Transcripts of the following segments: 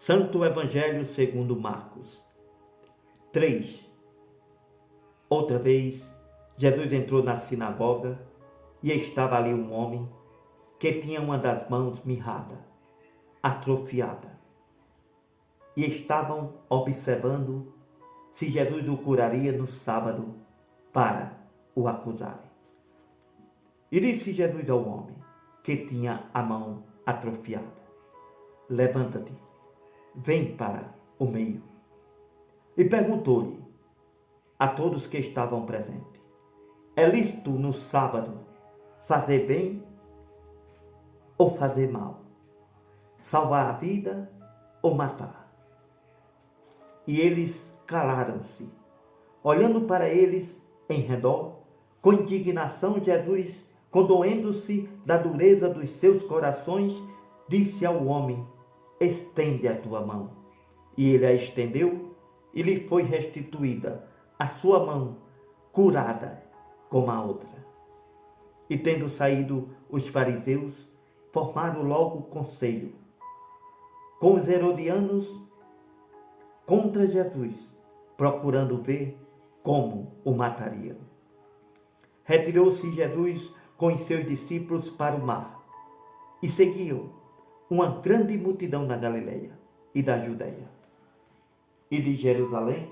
Santo Evangelho segundo Marcos. 3. Outra vez, Jesus entrou na sinagoga e estava ali um homem que tinha uma das mãos mirrada, atrofiada. E estavam observando se Jesus o curaria no sábado para o acusarem. E disse Jesus ao homem que tinha a mão atrofiada: levanta-te, vem para o meio. E perguntou-lhe a todos que estavam presentes: é lícito no sábado fazer bem ou fazer mal? Salvar a vida ou matar? E eles calaram-se. Olhando para eles em redor, com indignação, Jesus, condoendo-se da dureza dos seus corações, disse ao homem: estende a tua mão. E ele a estendeu, e lhe foi restituída a sua mão, curada como a outra. E tendo saído os fariseus, formaram logo conselho com os herodianos contra Jesus, procurando ver como o matariam. Retirou-se Jesus com os seus discípulos para o mar e seguiu uma grande multidão da Galileia e da Judeia, e de Jerusalém,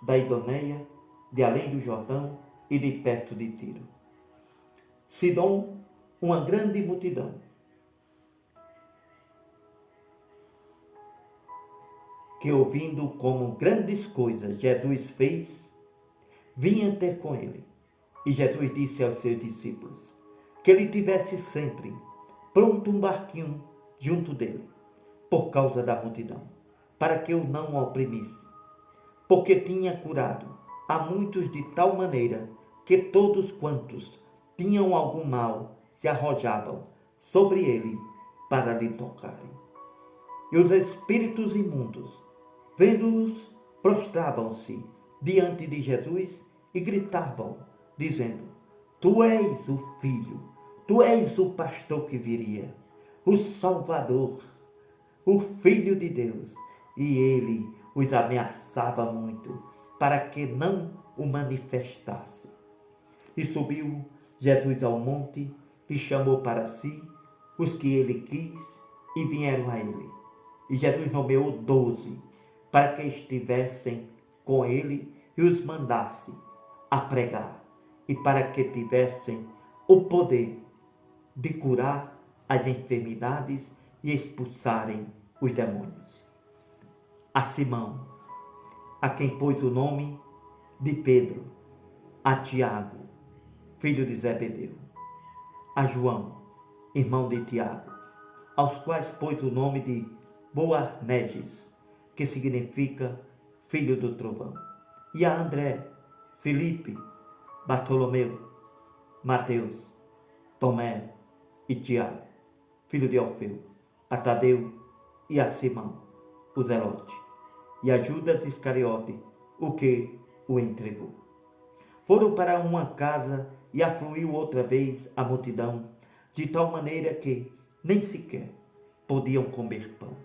da Idumeia, de além do Jordão e de perto de Tiro. Sidom, uma grande multidão. Que ouvindo como grandes coisas Jesus fez, vinha ter com ele. E Jesus disse aos seus discípulos que ele tivesse sempre pronto um barquinho junto dele, por causa da multidão, para que o não oprimisse, porque tinha curado a muitos de tal maneira que todos quantos tinham algum mal se arrojavam sobre ele para lhe tocarem. E os espíritos imundos, vendo-os, prostravam-se diante de Jesus e gritavam, dizendo: tu és o Filho, tu és o pastor que viria, o Salvador, o Filho de Deus. E ele os ameaçava muito, para que não o manifestasse. E subiu Jesus ao monte e chamou para si os que ele quis e vieram a ele. E Jesus nomeou 12 para que estivessem com ele e os mandasse a pregar, e para que tivessem o poder de curar as enfermidades e expulsarem os demônios. A Simão, a quem pôs o nome de Pedro, a Tiago, filho de Zebedeu, a João, irmão de Tiago, aos quais pôs o nome de Boanerges, que significa filho do trovão, e a André, Filipe, Bartolomeu, Mateus, Tomé e Tiago, filho de Alfeu, a Tadeu e a Simão, o Zelote, e a Judas Iscariote, o que o entregou. Foram para uma casa e afluiu outra vez a multidão, de tal maneira que nem sequer podiam comer pão.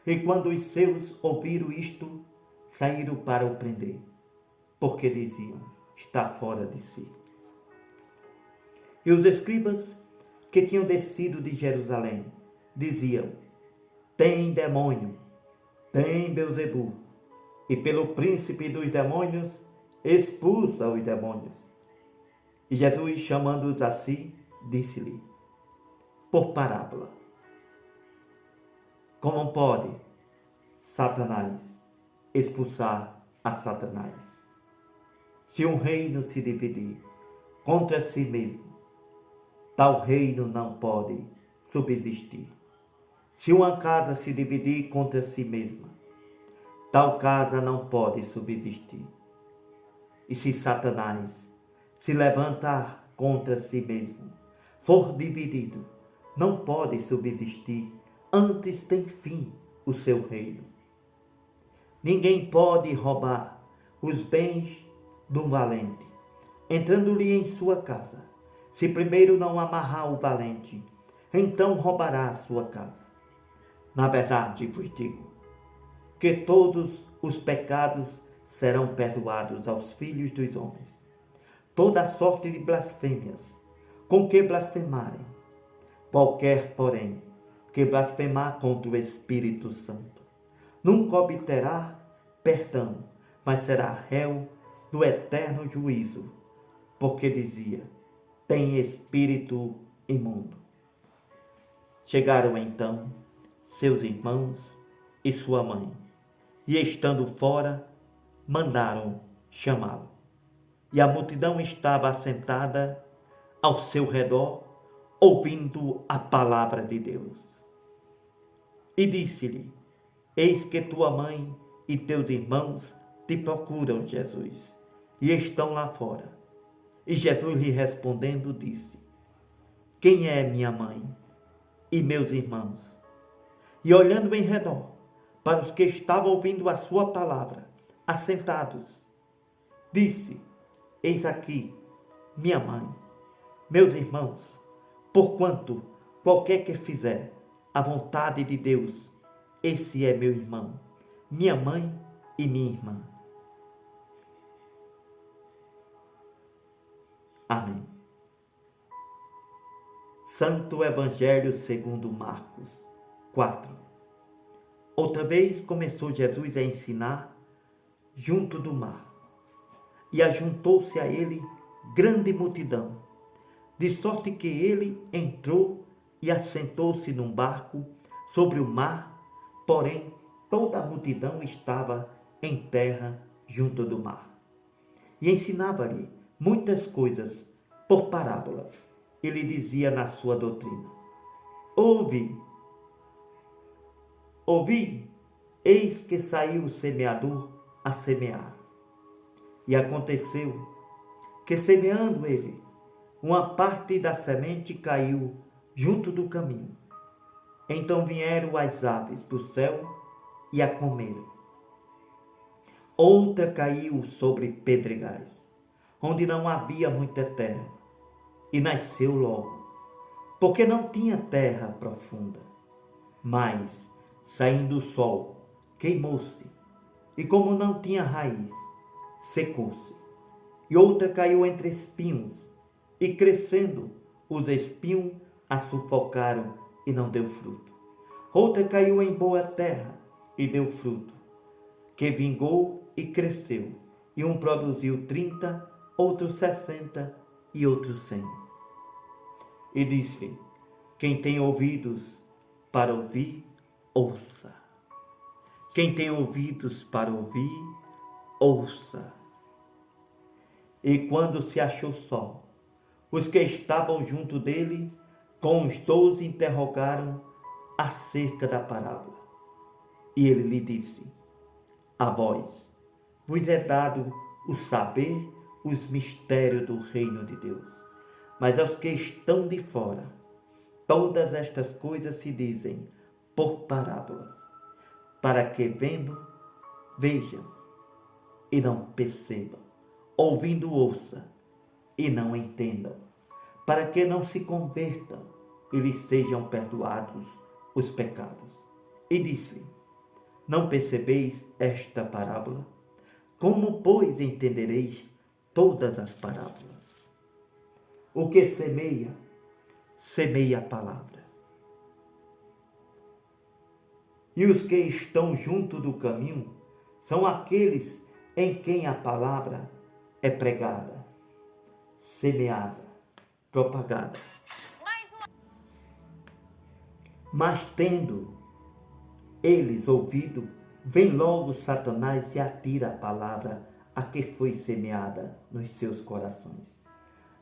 E quando os seus ouviram isto, saíram para o prender, porque diziam: está fora de si. E os escribas que tinham descido de Jerusalém diziam: tem demônio, tem Beelzebul, e pelo príncipe dos demônios expulsa os demônios. E Jesus, chamando-os a si, disse-lhe por parábola: como pode Satanás expulsar a Satanás? Se um reino se dividir contra si mesmo, tal reino não pode subsistir. Se uma casa se dividir contra si mesma, tal casa não pode subsistir. E se Satanás se levantar contra si mesmo, for dividido, não pode subsistir, antes tem fim o seu reino. Ninguém pode roubar os bens do valente, entrando-lhe em sua casa, se primeiro não amarrar o valente, então roubará a sua casa. Na verdade vos digo, que todos os pecados serão perdoados aos filhos dos homens. Toda sorte de blasfêmias, com que blasfemarem. Qualquer, porém, que blasfemar contra o Espírito Santo, nunca obterá perdão, mas será réu do eterno juízo, porque dizia, tem espírito imundo. Chegaram então seus irmãos e sua mãe, e estando fora, mandaram chamá-lo. E a multidão estava assentada ao seu redor, ouvindo a palavra de Deus. E disse-lhe, eis que tua mãe e teus irmãos te procuram, Jesus, e estão lá fora. E Jesus lhe respondendo disse, quem é minha mãe e meus irmãos? E olhando em redor, para os que estavam ouvindo a sua palavra, assentados, disse, eis aqui minha mãe, meus irmãos, porquanto qualquer que fizer a vontade de Deus, esse é meu irmão, minha mãe e minha irmã. Amém. Santo Evangelho segundo Marcos 4. Outra vez começou Jesus a ensinar junto do mar, e ajuntou-se a ele grande multidão, de sorte que ele entrou e assentou-se num barco sobre o mar, porém toda a multidão estava em terra junto do mar. E ensinava-lhe muitas coisas por parábolas. Ele dizia na sua doutrina, ouvi, eis que saiu o semeador a semear. E aconteceu que, semeando ele, uma parte da semente caiu junto do caminho. Então vieram as aves do céu e a comeram. Outra caiu sobre pedregais, onde não havia muita terra, e nasceu logo, porque não tinha terra profunda. Mas, saindo o sol, queimou-se, e como não tinha raiz, secou-se. E outra caiu entre espinhos, e crescendo, os espinhos a sufocaram e não deu fruto. Outra caiu em boa terra e deu fruto, que vingou e cresceu, e um produziu 30, outro 60 e outro 100. E disse, quem tem ouvidos para ouvir, ouça. Quem tem ouvidos para ouvir, ouça. E quando se achou só, os que estavam junto dele, com os 12 interrogaram acerca da parábola. E ele lhe disse, a vós vos é dado o saber os mistérios do reino de Deus, mas aos que estão de fora, todas estas coisas se dizem por parábolas, para que vendo, vejam e não percebam, ouvindo, ouçam e não entendam, para que não se convertam e lhes sejam perdoados os pecados. E disse, não percebeis esta parábola? Como, pois, entendereis todas as parábolas? O que semeia, semeia a palavra. E os que estão junto do caminho são aqueles em quem a palavra é pregada, semeada, propagada. Mas tendo eles ouvido, vem logo Satanás e atira a palavra a que foi semeada nos seus corações.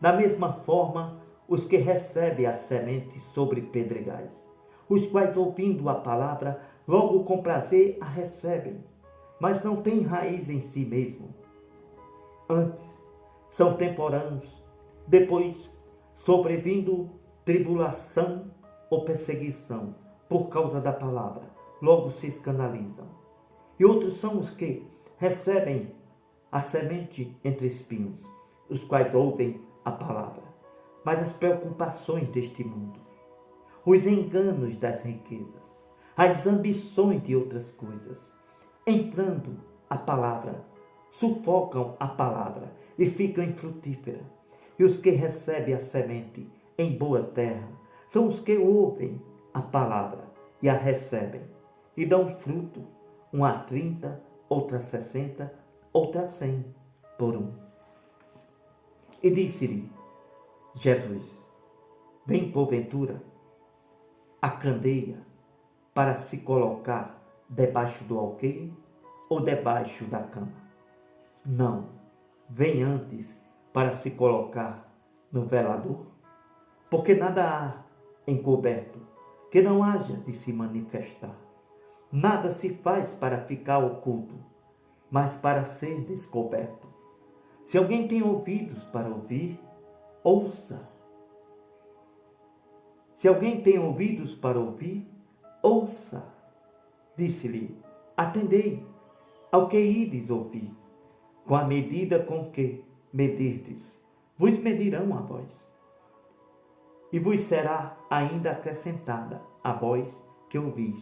Da mesma forma, os que recebem a semente sobre pedregais, os quais, ouvindo a palavra, logo com prazer a recebem, mas não têm raiz em si mesmo. Antes, são temporâneos, depois, sobrevindo tribulação ou perseguição por causa da palavra, logo se escandalizam. E outros são os que recebem a semente entre espinhos, os quais ouvem a palavra, mas as preocupações deste mundo, os enganos das riquezas, as ambições de outras coisas, entrando a palavra, sufocam a palavra e ficam infrutíferas. E os que recebem a semente em boa terra são os que ouvem a palavra e a recebem e dão fruto, um a 30, outra a 60, outra a 100 por um. E disse-lhe Jesus: vem porventura a candeia para se colocar debaixo do alqueire ou debaixo da cama? Não, vem antes para se colocar no velador, porque nada há encoberto que não haja de se manifestar. Nada se faz para ficar oculto, mas para ser descoberto. Se alguém tem ouvidos para ouvir, ouça. Se alguém tem ouvidos para ouvir, ouça. Disse-lhe: atendei ao que ides ouvir. Com a medida com que medirdes, vos medirão a vós. E vos será ainda acrescentada a vós que ouvis.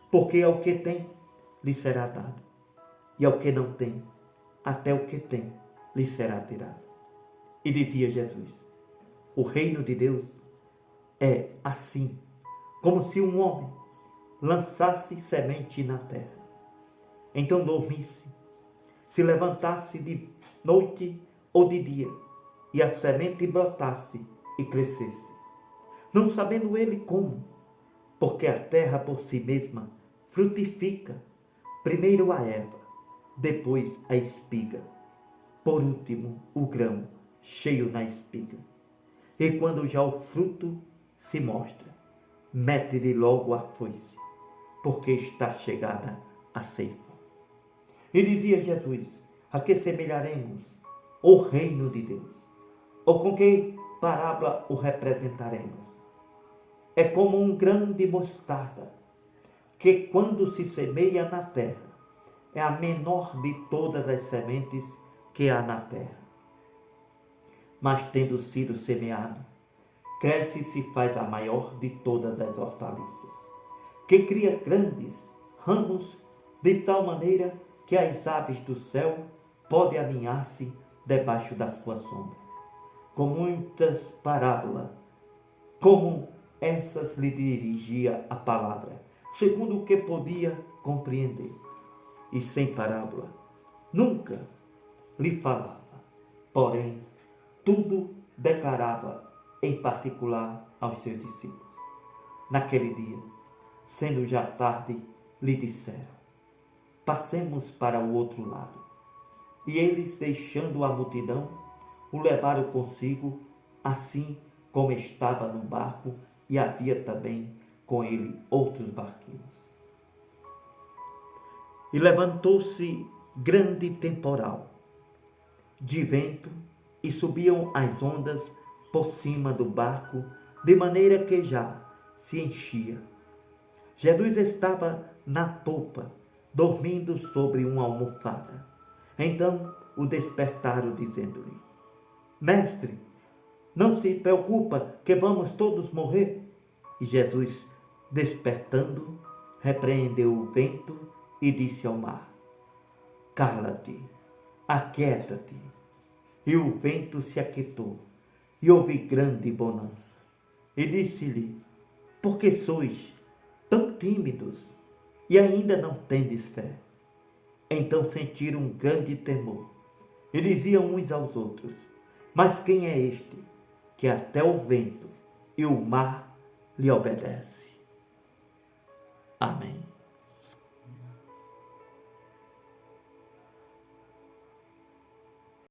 Porque ao que tem, lhe será dado. E ao que não tem, até o que tem, lhe será tirado. E dizia Jesus: o reino de Deus é assim, como se um homem lançasse semente na terra. Então dormisse, se levantasse de noite ou de dia, e a semente brotasse e crescesse. Não sabendo ele como, porque a terra por si mesma frutifica, primeiro a erva, depois a espiga, por último o grão cheio na espiga. E quando já o fruto se mostra, mete-lhe logo a foice, porque está chegada a ceifa. E dizia Jesus: a que semelharemos o reino de Deus? Ou com que parábola o representaremos? É como um grão de mostarda, que quando se semeia na terra, é a menor de todas as sementes que há na terra. Mas tendo sido semeado, cresce e se faz a maior de todas as hortaliças, que cria grandes ramos de tal maneira que as aves do céu podem aninhar-se debaixo da sua sombra. Com muitas parábolas, como essas lhe dirigia a palavra, segundo o que podia compreender. E sem parábola, nunca lhe falava, porém, tudo declarava em particular aos seus discípulos. Naquele dia, sendo já tarde, lhe disseram: passemos para o outro lado. E eles, deixando a multidão, o levaram consigo, assim como estava no barco, e havia também com ele outros barquinhos. E levantou-se grande temporal de vento, e subiam as ondas por cima do barco, de maneira que já se enchia. Jesus estava na popa, dormindo sobre uma almofada. Então o despertaram, dizendo-lhe: mestre, não se preocupa que vamos todos morrer? E Jesus, despertando, repreendeu o vento e disse ao mar: cala-te, aquieta-te. E o vento se aquietou, e houve grande bonança. E disse-lhe: por que sois tão tímidos e ainda não tendes fé? Então sentiram um grande temor, e diziam uns aos outros: mas quem é este, que até o vento e o mar lhe obedecem? Amém.